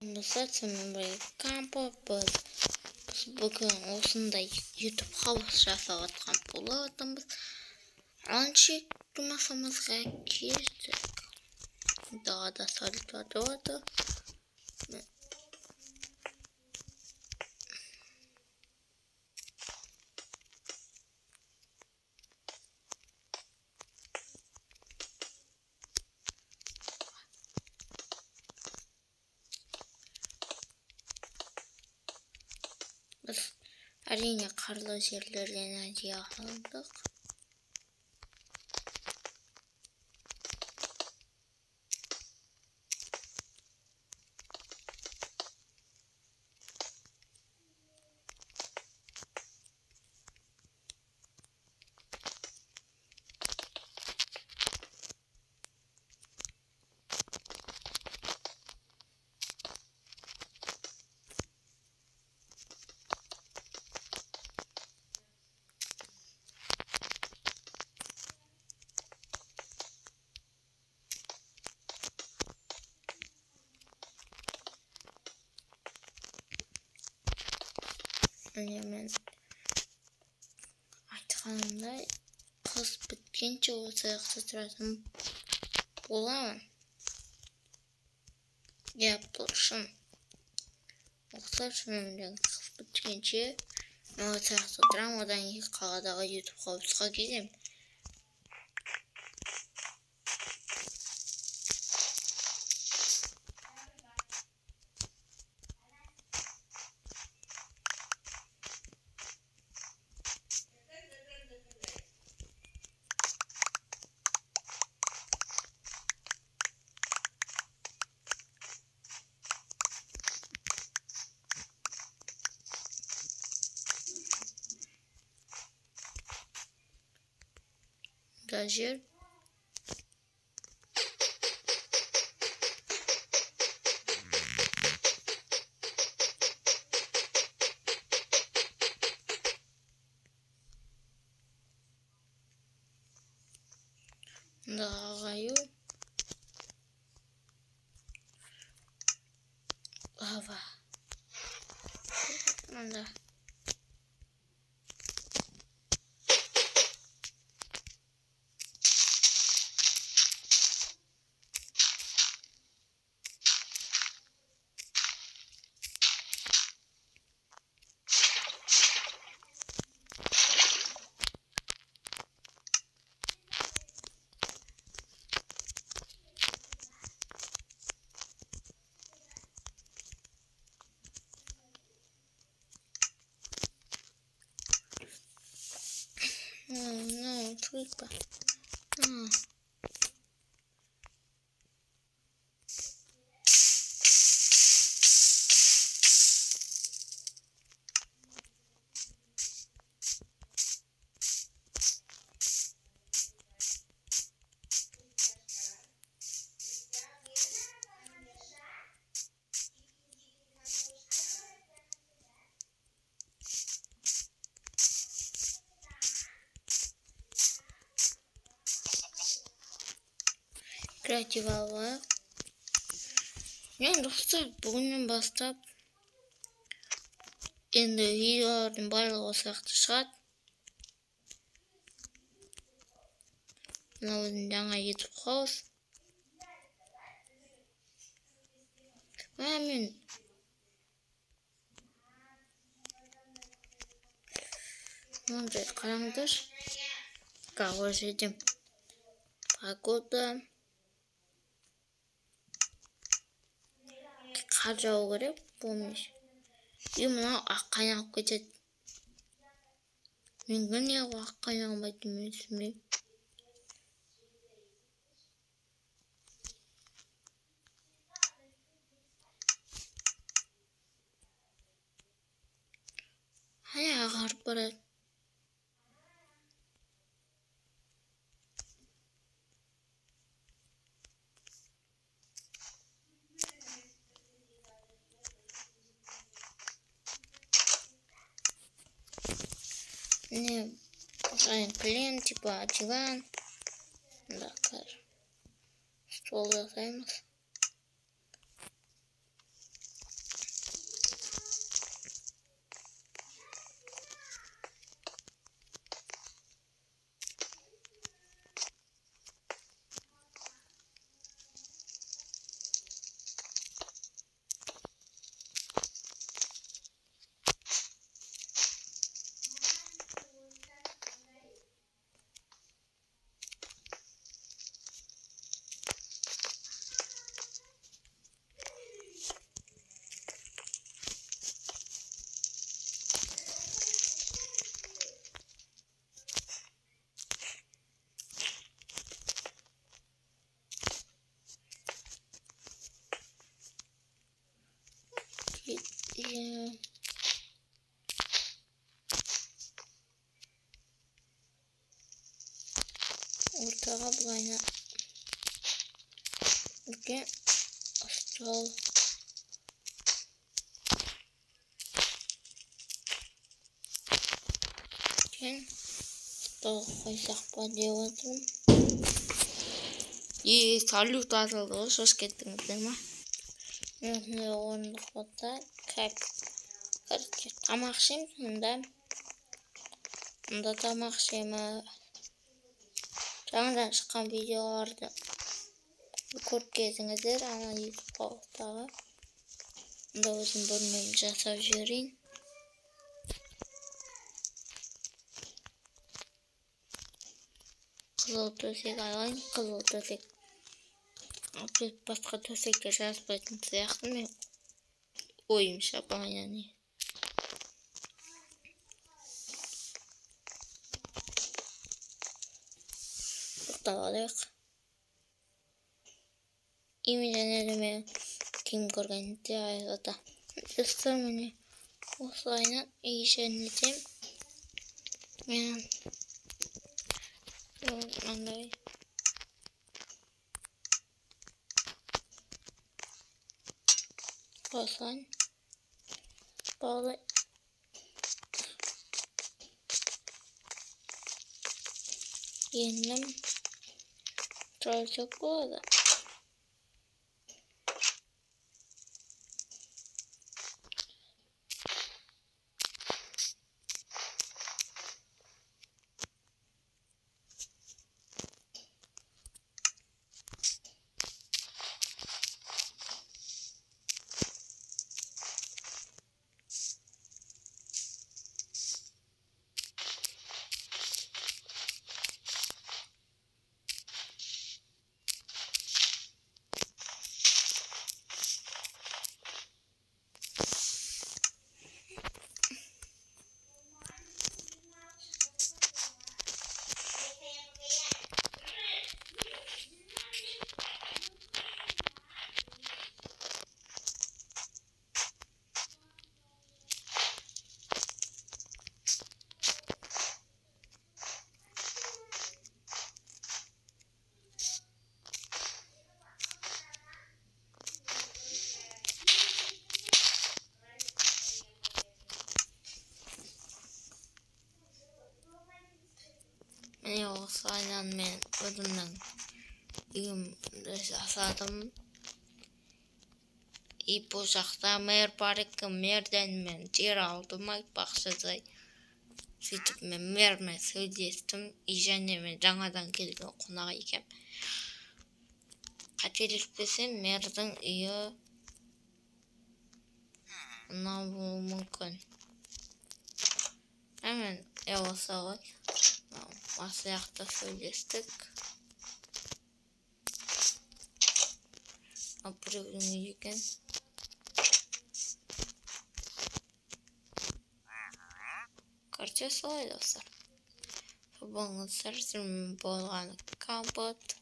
Mesela kampımız bugün osындай YouTube havuz жасап atқан болатынбыз. Анча жұмысымызға кірдік. Daha da salitadı vardı. Biz әрине қарлы жерлерден әдейі алдық. Мен айтқанымдай қыс біткенше осы жақта тұратын боламын. Бұл шын. Шынымен қыс біткенше мен осы жақта тұрамын, одан кейін қаладағы YouTube havuzға келемін. Жер ағаю лава мында No, tripa. Kreatif alıyor. Yani dostlar bugünden бастап енді видеолардың барлығы осы жақта шығады. Мына өзім жаңа YouTube havuz. Мен мынандай қараңдар. Ол жерде погода. Қар жауы керек, болмеш. Мынау аққа айналып кетеді. Мен не аққа айналмайтынын мен түсінбеймін. Ағарып барады. Клиент типа диван. Да, стол жасаймыз. Koyayım. Ortağa bulayına. Bugün astral. Bugün daha koysak bayılıyorum. İyi, salut atıldı. Hoş geldiniz değil mi? Ne oyunluk oldu? Tamak şimdi. Bunda tamak şeyimi. Жаңадан шыққан видеоларды көріп келдіңіздер, ана YouTube қауықтағы. Мұнда өзім бөлмемді жасап жіберейін. Қызыл төсек алайын, қызыл төсек. Басқа төсекке жазбайтын сияқты мен ойымша баяны. To'xtab imijani men kim ko'rganda ayolda do'stlar meni o'slayni ishondim men anday qo'san bağlı yendim çok oldu. Sayılan men özümden uyumda jasadım. Bu жақта mer бар екен, merden men жер алдым айтпақшыдай. Сөйтіп мен мермен сөйлестім. Және мен жаңадан келген қонақ екем. Қателеспесем, мердің үйі мынау болуы мүмкін. Hemen olsa ғой. Masayakta söylestik. Apırıvını yıkın. Karşı soy dostlar. Babamın sarısının bolğanı kapat.